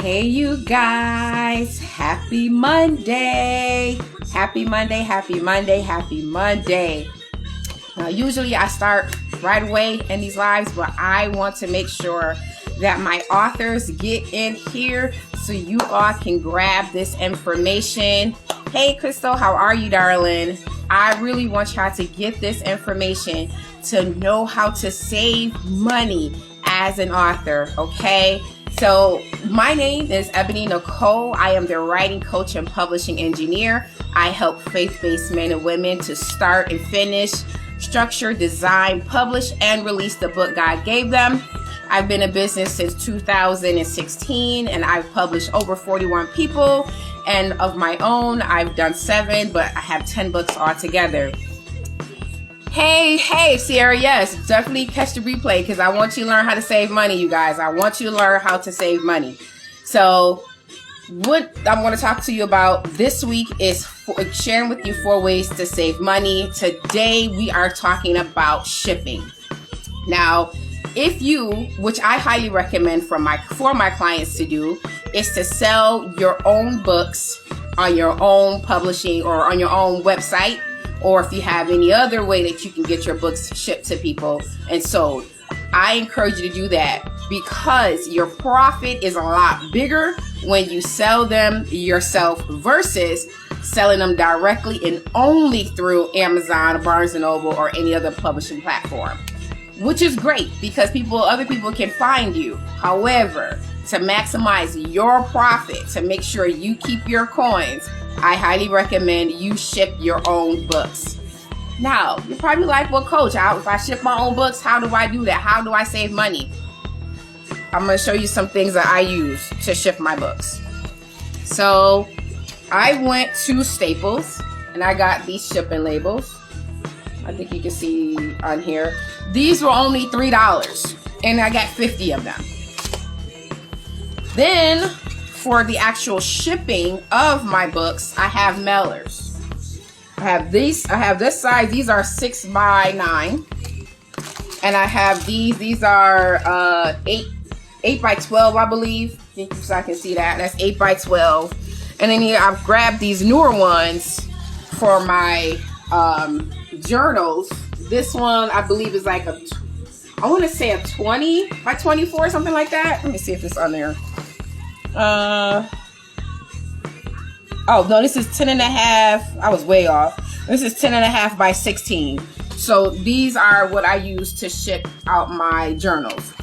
Hey, you guys, happy Monday. Happy Monday, happy Monday, happy Monday. Now, usually I start right away in these lives, but I want to make sure that my authors get in here so you all can grab this information. Hey, Crystal, how are you, darling? I really want y'all to get this information to know how to save money as an author, okay? So my name is Ebony Nicole. I am the writing coach and publishing engineer. I help faith-based men and women to start and finish, structure, design, publish, and release the book God gave them. I've been in business since 2016, and I've published over 41 people. And of my own, I've done 7, but I have 10 books altogether. Hey, Sierra, yes, definitely catch the replay because I want you to learn how to save money, you guys. I want you to learn how to save money. So what I'm going to talk to you about this week is sharing with you 4 ways to save money. Today, we are talking about shipping. Now, if you, which I highly recommend for my clients to do, is to sell your own books on your own publishing or on your own website, or if you have any other way that you can get your books shipped to people and sold. I encourage you to do that because your profit is a lot bigger when you sell them yourself versus selling them directly and only through Amazon, Barnes & Noble, or any other publishing platform, which is great because other people can find you. However, to maximize your profit, to make sure you keep your coins, I highly recommend you ship your own books. Now, you're probably like, well, coach, if I ship my own books, how do I do that? How do I save money? I'm going to show you some things that I use to ship my books. So I went to Staples and I got these shipping labels. I think you can see on here. These were only $3 and I got 50 of them. Then for the actual shipping of my books, I have mailers. I have this size. These are 6 by 9. And I have these are 8 by 12, I believe. So I can see that. That's 8 by 12. And then here I've grabbed these newer ones for my journals. This one I believe is like I want to say a 20 by 24, something like that. Let me see if it's on there. Oh no, this is 10 and a half. I was way off. This is 10 and a half by 16. So these are what I use to ship out my journals.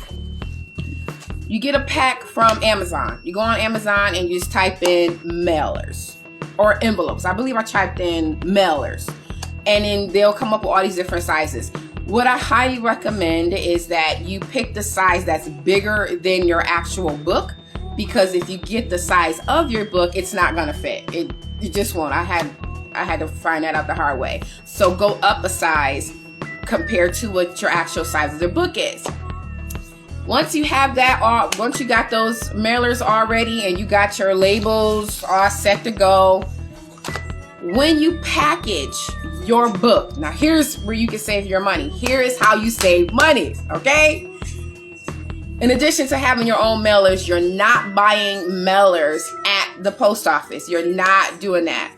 You get a pack from Amazon. You go on Amazon and you just type in mailers or envelopes. I believe I typed in mailers, and then they'll come up with all these different sizes. What I highly recommend is that you pick the size that's bigger than your actual book, because if you get the size of your book, it's not gonna fit. It just won't. I had to find that out the hard way. So go up a size compared to what your actual size of the book is. Once you have that, once you got those mailers already and you got your labels all set to go, when you package your book, now here's where you can save your money. Here is how you save money, okay? In addition to having your own mailers, you're not buying mailers at the post office. You're not doing that.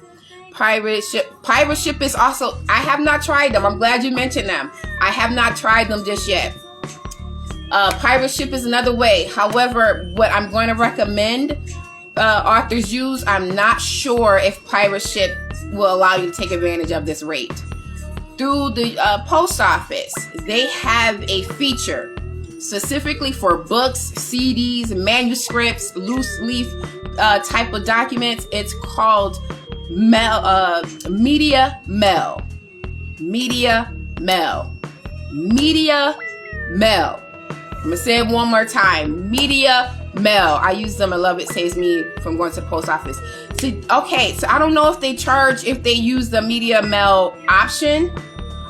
Pirate ship is also, I have not tried them. I'm glad you mentioned them. I have not tried them just yet. Pirate ship is another way. However, what I'm going to recommend authors use, I'm not sure if pirate ship will allow you to take advantage of this rate. Through the post office, they have a feature specifically for books, CDs, manuscripts, loose leaf type of documents. It's called Media Mail. Media Mail. Media Mail. I'm gonna say it one more time. Media Mail. I use them. I love it. Saves me from going to the post office. See, okay, so I don't know if they charge if they use the Media Mail option.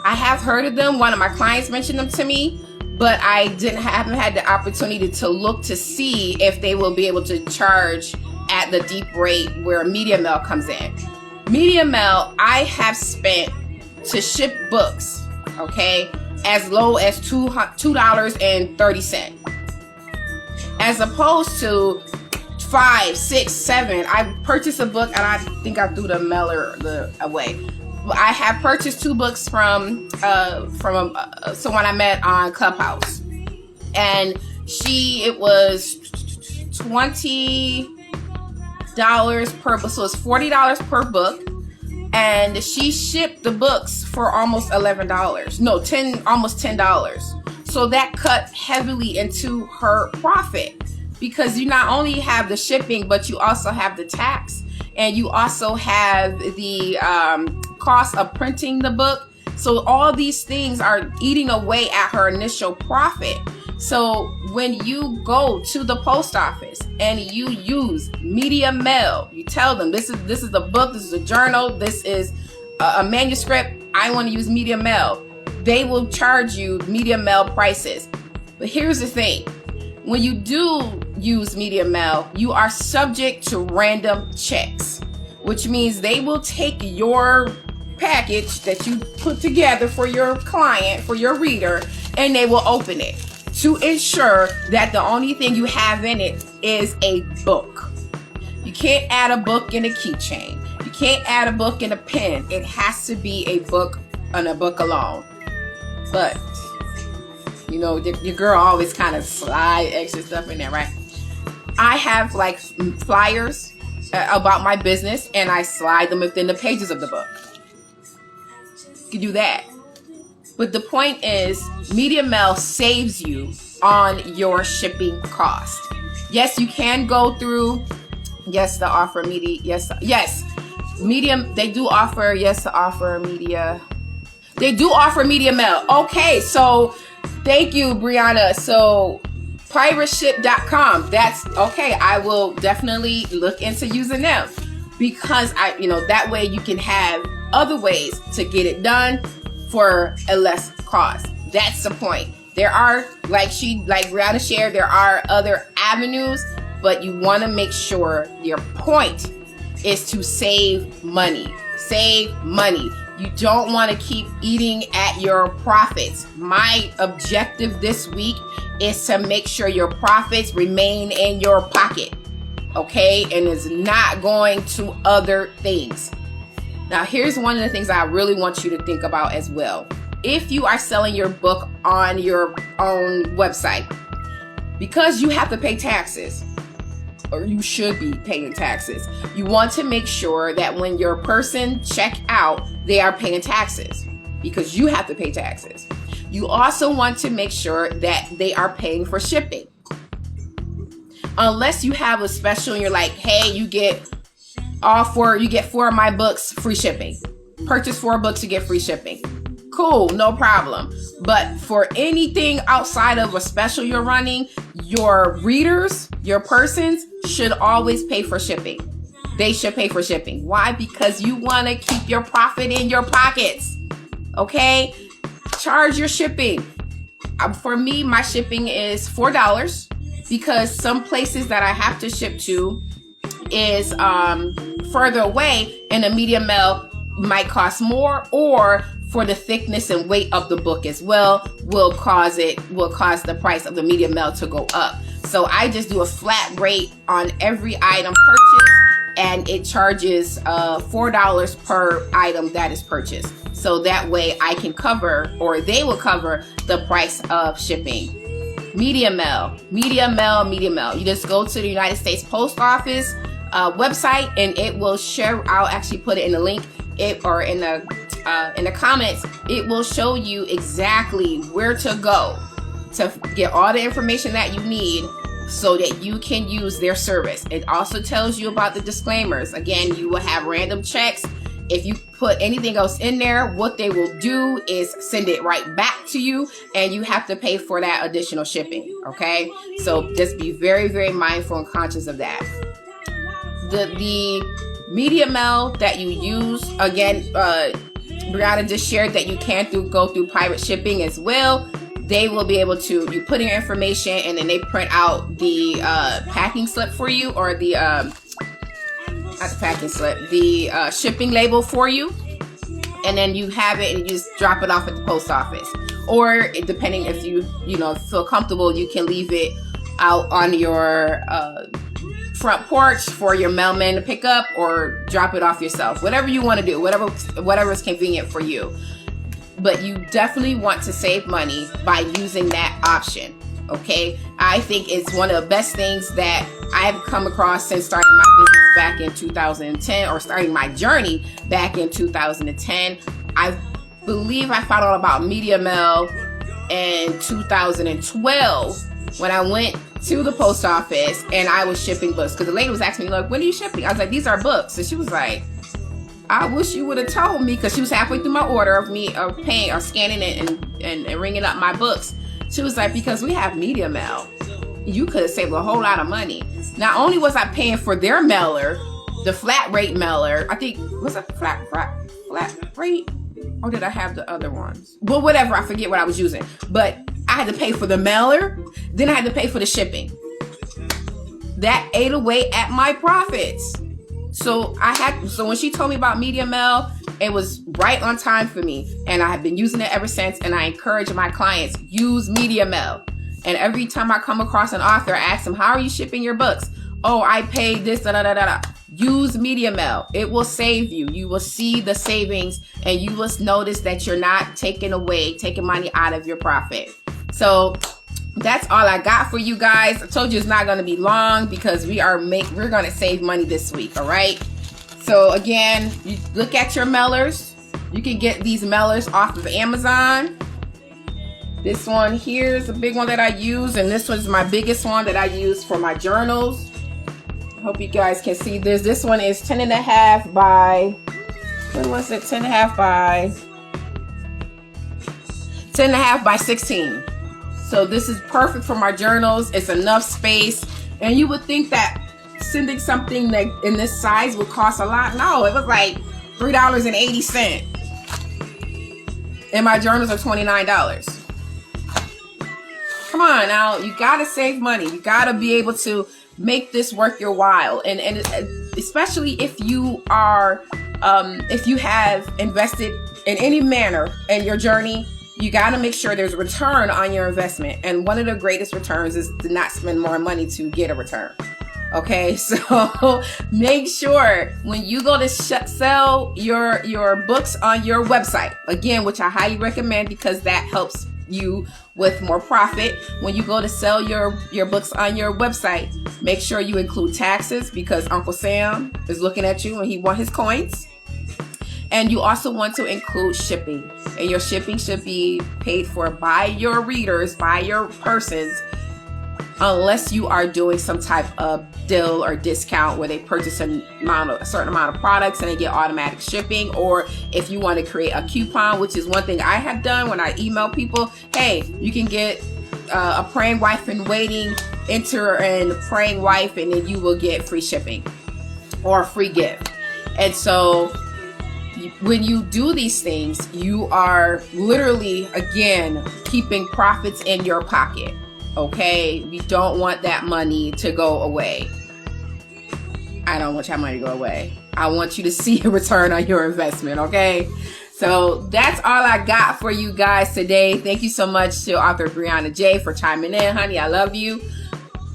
I have heard of them. One of my clients mentioned them to me, but I haven't had the opportunity to look to see if they will be able to charge at the deep rate where Media Mail comes in. Media Mail, I have spent to ship books, okay, as low as $2.30, as opposed to 5, 6, 7. I purchased a book and I think I threw the mailer away. I have purchased 2 books from someone I met on Clubhouse, and it was $20 per book, so it's $40 per book, and she shipped the books for almost $11. No, almost $10. So that cut heavily into her profit, because you not only have the shipping, but you also have the tax, and you also have the cost of printing the book. So all these things are eating away at her initial profit. So when you go to the post office and you use media mail, you tell them this is the book, this is a journal, this is a manuscript, I want to use media mail. They will charge you media mail prices. But here's the thing. When you do use media mail, you are subject to random checks, which means they will take your package that you put together for your client, for your reader, and they will open it to ensure that the only thing you have in it is a book. You can't add a book in a keychain. You can't add a book in a pen. It has to be a book and a book alone. But you know, your girl always kind of slide extra stuff in there, right? I have like flyers about my business, and I slide them within the pages of the book. You can do that. But the point is, media mail saves you on your shipping cost. Yes, you can go through, yes, the offer media, yes, medium, they do offer, yes, the offer media. They do offer media mail. Okay, so thank you, Brianna. So pirateship.com. That's okay. I will definitely look into using them, because that way you can have other ways to get it done for a less cost. That's the point. There are, like Brianna shared, there are other avenues, but you want to make sure your point is to save money. Save money. You don't want to keep eating at your profits. My objective this week is to make sure your profits remain in your pocket, okay? And is not going to other things. Now, here's one of the things I really want you to think about as well. If you are selling your book on your own website, because you have to pay taxes, or you should be paying taxes, you want to make sure that when your person check out, they are paying taxes, because you have to pay taxes. You also want to make sure that they are paying for shipping. Unless you have a special and you're like, hey, you get 4 of my books free shipping. Purchase 4 books, you get free shipping. Cool, no problem. But for anything outside of a special you're running, your readers, your persons should always pay for shipping. They should pay for shipping. Why? Because you want to keep your profit in your pockets. Okay? Charge your shipping. For me, my shipping is $4, because some places that I have to ship to is further away, and the media mail might cost more, or for the thickness and weight of the book as well will cause the price of the media mail to go up. So I just do a flat rate on every item purchased, and it charges $4 per item that is purchased. So that way I can cover, or they will cover, the price of shipping. Media mail. You just go to the United States Post Office website, and it will share. I'll actually put it in the link, or in the comments. It will show you exactly where to go to get all the information that you need, so that you can use their service. It also tells you about the disclaimers. Again, you will have random checks. If you put anything else in there, what they will do is send it right back to you, and you have to pay for that additional shipping. Okay, so just be very, very mindful and conscious of that. The media mail that you use, again, Brianna just shared that you can go through pirate shipping as well. They will be able to, you put in your information, and then they print out the packing slip for you, or the not the packing slip, the shipping label for you, and then you have it and you just drop it off at the post office. Or depending if you feel comfortable, you can leave it out on your front porch for your mailman to pick up, or drop it off yourself. Whatever you want to do, whatever is convenient for you. But you definitely want to save money by using that option. Okay, I think it's one of the best things that I've come across since starting my business back in 2010, or starting my journey back in 2010. I believe I found out about Media Mail in 2012 when I went to the post office and I was shipping books, because the lady was asking me, like, when are you shipping? I was like, these are books. And she was like, I wish you would have told me, because she was halfway through my order of me paying or scanning it and ringing up my books. She was like, because we have Media Mail, you could have saved a whole lot of money. Not only was I paying for their mailer, the flat rate mailer, I think, was it flat rate? Or did I have the other ones? Well, whatever, I forget what I was using. But I had to pay for the mailer, then I had to pay for the shipping. That ate away at my profits. So when she told me about Media Mail, it was right on time for me, and I have been using it ever since. And I encourage my clients, use Media Mail. And every time I come across an author, I ask them, how are you shipping your books? Oh, I paid this, da da da da. Use Media Mail. It will save you. You will see the savings, and you will notice that you're not taking money out of your profit. So that's all I got for you guys. I told you it's not going to be long, because we're going to save money this week. All right. So again, you look at your mailers. You can get these mailers off of Amazon. This one here is a big one that I use, and this one's my biggest one that I use for my journals. I hope you guys can see this. This one is 10.5 by, what was it? 10.5 by 16. So this is perfect for my journals. It's enough space. And you would think that sending something that in this size would cost a lot. No, it was like $3.80. And my journals are $29. Come on now, you gotta save money. You gotta be able to make this worth your while. And especially if you are, if you have invested in any manner in your journey, you got to make sure there's a return on your investment. And one of the greatest returns is to not spend more money to get a return. Okay, so make sure when you go to sell your books on your website, again, which I highly recommend, because that helps you with more profit. When you go to sell your books on your website, make sure you include taxes, because Uncle Sam is looking at you and he wants his coins. And you also want to include shipping, and your shipping should be paid for by your readers, by your persons, unless you are doing some type of deal or discount where they purchase a certain amount of products and they get automatic shipping. Or if you want to create a coupon, which is one thing I have done when I email people, hey, you can get a praying wife in waiting, enter in praying wife, and then you will get free shipping or a free gift. And so when you do these things, you are literally, again, keeping profits in your pocket. Okay, you don't want that money to go away. I don't want your money to go away. I want you to see a return on your investment. Okay, so that's all I got for you guys today. Thank you so much to author Brianna J for chiming in, honey. I love you.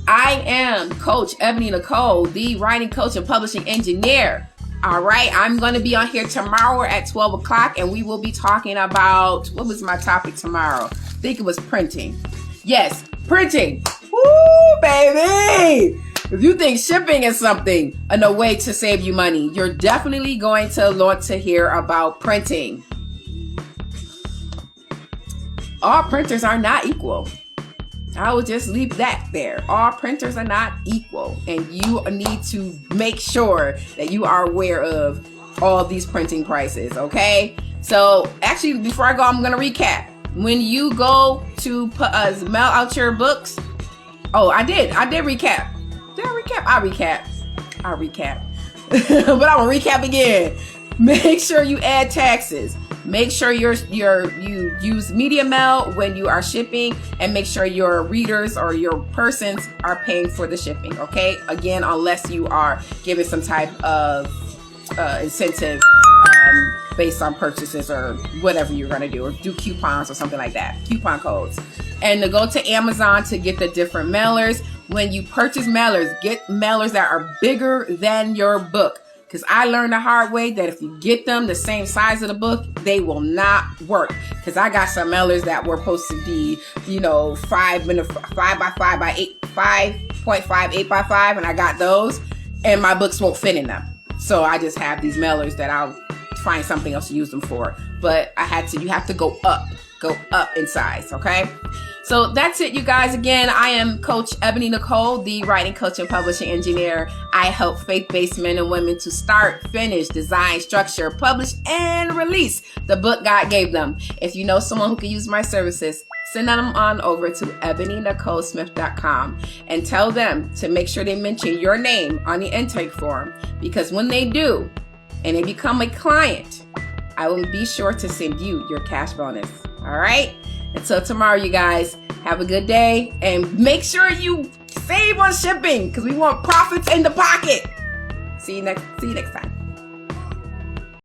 I am Coach Ebony Nicole, the writing coach and publishing engineer. All right, I'm going to be on here tomorrow at 12 o'clock, and we will be talking about, what was my topic tomorrow? I think it was printing. Yes, printing. Woo, baby! If you think shipping is something and a way to save you money, you're definitely going to want to hear about printing. All printers are not equal. I will just leave that there. All printers are not equal, and you need to make sure that you are aware of all these printing prices, okay? So actually, before I go, I'm gonna recap. When you go to mail out your books, oh, I did recap. Did I recap? I'll recap. But I'm gonna recap again. Make sure you add taxes. Make sure you use Media Mail when you are shipping, and make sure your readers or your persons are paying for the shipping. Okay, again, unless you are giving some type of incentive based on purchases or whatever you're going to do, or do coupons or something like that, coupon codes. And to go to Amazon to get the different mailers. when you purchase mailers, get mailers that are bigger than your book. Because I learned the hard way that if you get them the same size of the book, they will not work. Because I got some mailers that were supposed to be, 5 by 5 by 8, 5.5, 8 by 5, and I got those, and my books won't fit in them. So I just have these mailers that I'll find something else to use them for. But you have to go up in size, okay? So that's it, you guys. Again, I am Coach Ebony Nicole, the writing coach and publishing engineer. I help faith-based men and women to start, finish, design, structure, publish, and release the book God gave them. If you know someone who can use my services, send them on over to ebonynicolesmith.com and tell them to make sure they mention your name on the intake form, because when they do and they become a client, I will be sure to send you your cash bonus. All right? Until tomorrow, you guys, have a good day, and make sure you save on shipping because we want profits in the pocket. See you next time.